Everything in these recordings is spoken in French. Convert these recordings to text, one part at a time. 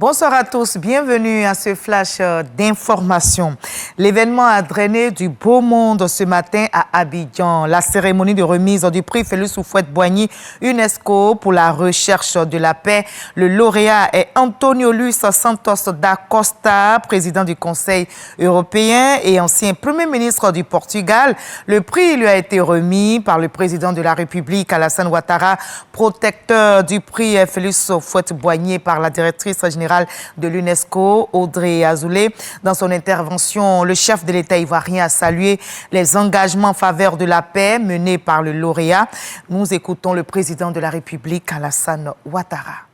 Bonsoir à tous, bienvenue à ce flash d'information. L'événement a drainé du beau monde ce matin à Abidjan. La cérémonie de remise du prix Félix Houphouët-Boigny UNESCO pour la recherche de la paix. Le lauréat est Antonio Luis Santos da Costa, président du Conseil européen et ancien Premier ministre du Portugal. Le prix lui a été remis par le président de la République, Alassane Ouattara, protecteur du prix Félix Houphouët-Boigny par la directrice générale de l'UNESCO, Audrey Azoulay. Dans son intervention, le chef de l'État ivoirien a salué les engagements en faveur de la paix menés par le lauréat. Nous écoutons le président de la République, Alassane Ouattara.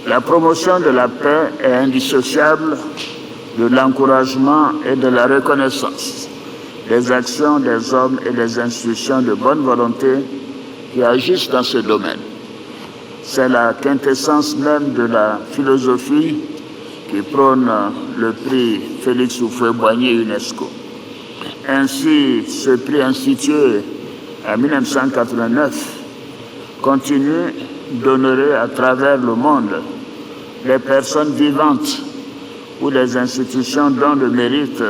La promotion de la paix est indissociable de l'encouragement et de la reconnaissance des actions des hommes et des institutions de bonne volonté qui agissent dans ce domaine. C'est la quintessence même de la philosophie qui prône le prix Félix Houphouët-Boigny UNESCO. Ainsi, ce prix institué en 1989 continue d'honorer à travers le monde les personnes vivantes ou les institutions dont le mérite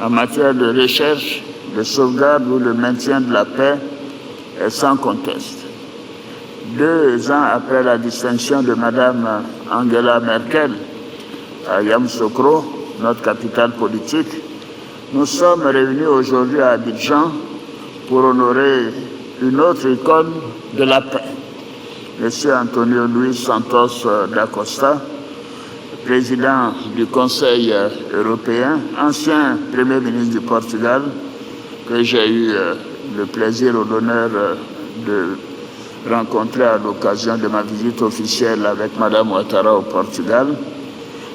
en matière de recherche, de sauvegarde ou de maintien de la paix est sans conteste. 2 ans après la distinction de Mme Angela Merkel à Yamoussoukro, notre capitale politique, nous sommes réunis aujourd'hui à Abidjan pour honorer une autre icône de la paix, M. Antonio Luis Santos da Costa, président du Conseil européen, ancien Premier ministre du Portugal, que j'ai eu le plaisir ou l'honneur de rencontré à l'occasion de ma visite officielle avec Mme Ouattara au Portugal.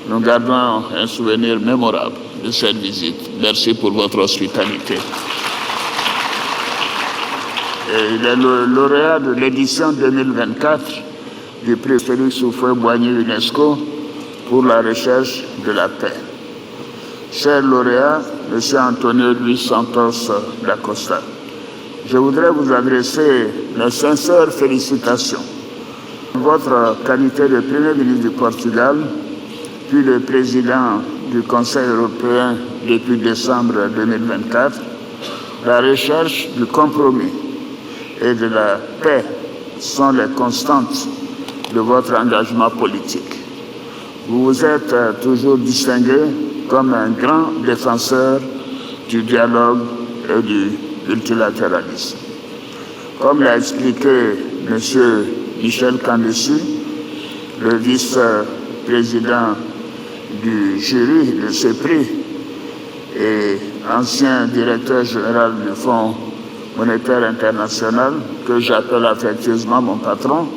Nous gardons un souvenir mémorable de cette visite. Merci pour votre hospitalité. Et il est le lauréat de l'édition 2024 du prix Félix Houphouët-Boigny UNESCO pour la recherche de la paix. Cher lauréat, M. Antonio Luis Santos da Costa, je voudrais vous adresser mes sincères félicitations. Votre qualité de Premier ministre du Portugal, puis de président du Conseil européen depuis décembre 2024, la recherche du compromis et de la paix sont les constantes de votre engagement politique. Vous vous êtes toujours distingué comme un grand défenseur du dialogue et du multilatéralisme. Comme l'a expliqué M. Michel Kandessi, le vice-président du jury de ce prix et ancien directeur général du Fonds monétaire international, que j'appelle affectueusement mon patron,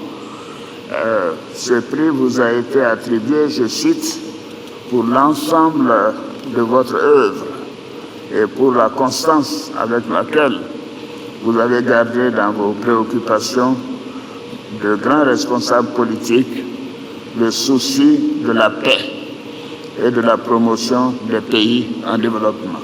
ce prix vous a été attribué, je cite, pour l'ensemble de votre œuvre et pour la constance avec laquelle vous avez gardé dans vos préoccupations de grands responsables politiques le souci de la paix et de la promotion des pays en développement.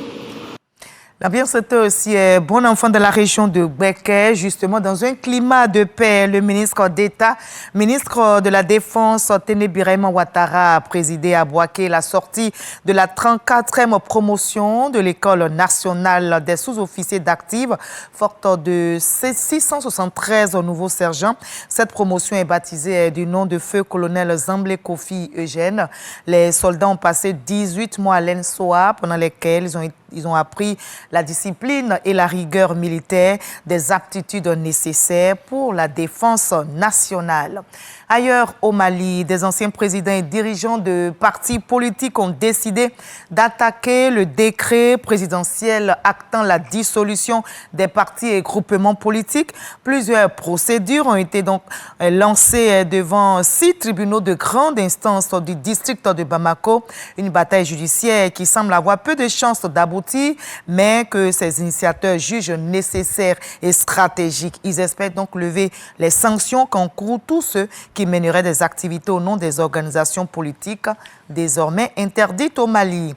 L'ambiance était aussi bon enfant de la région de Béké, justement dans un climat de paix. Le ministre d'État, ministre de la Défense, Téné Birahim Ouattara, a présidé à Bouaké la sortie de la 34e promotion de l'École nationale des sous-officiers d'actifs, forte de 673 nouveaux sergents. Cette promotion est baptisée du nom de feu colonel Zamblé Kofi Eugène. Les soldats ont passé 18 mois à l'ENSOA, pendant lesquels ils ont appris la discipline et la rigueur militaire, des aptitudes nécessaires pour la défense nationale. Ailleurs au Mali, des anciens présidents et dirigeants de partis politiques ont décidé d'attaquer le décret présidentiel actant la dissolution des partis et groupements politiques. Plusieurs procédures ont été donc lancées devant 6 tribunaux de grande instance du district de Bamako. Une bataille judiciaire qui semble avoir peu de chances d'aboutir, mais que ces initiateurs jugent nécessaires et stratégiques. Ils espèrent donc lever les sanctions qu'encourent tous ceux qui mèneraient des activités au nom des organisations politiques désormais interdites au Mali.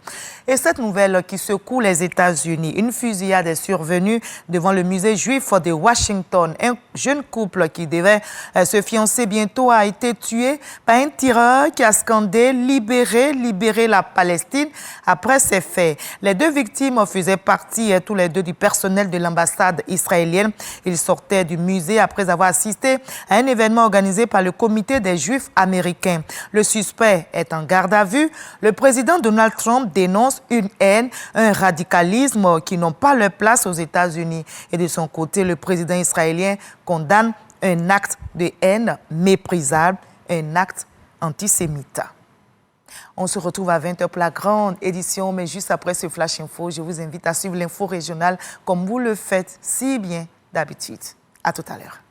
Et cette nouvelle qui secoue les États-Unis, une fusillade est survenue devant le musée juif de Washington. Un jeune couple qui devait se fiancer bientôt a été tué par un tireur qui a scandé « Libérez, libérez la Palestine » après ces faits. Les deux victimes faisaient partie tous les deux du personnel de l'ambassade israélienne. Ils sortaient du musée après avoir assisté à un événement organisé par le comité des Juifs américains. Le suspect est en garde à vue. Le président Donald Trump dénonce une haine, un radicalisme qui n'ont pas leur place aux États-Unis. Et de son côté, le président israélien condamne un acte de haine méprisable, un acte antisémite. On se retrouve à 20h pour la grande édition, mais juste après ce Flash Info, je vous invite à suivre l'info régionale comme vous le faites si bien d'habitude. À tout à l'heure.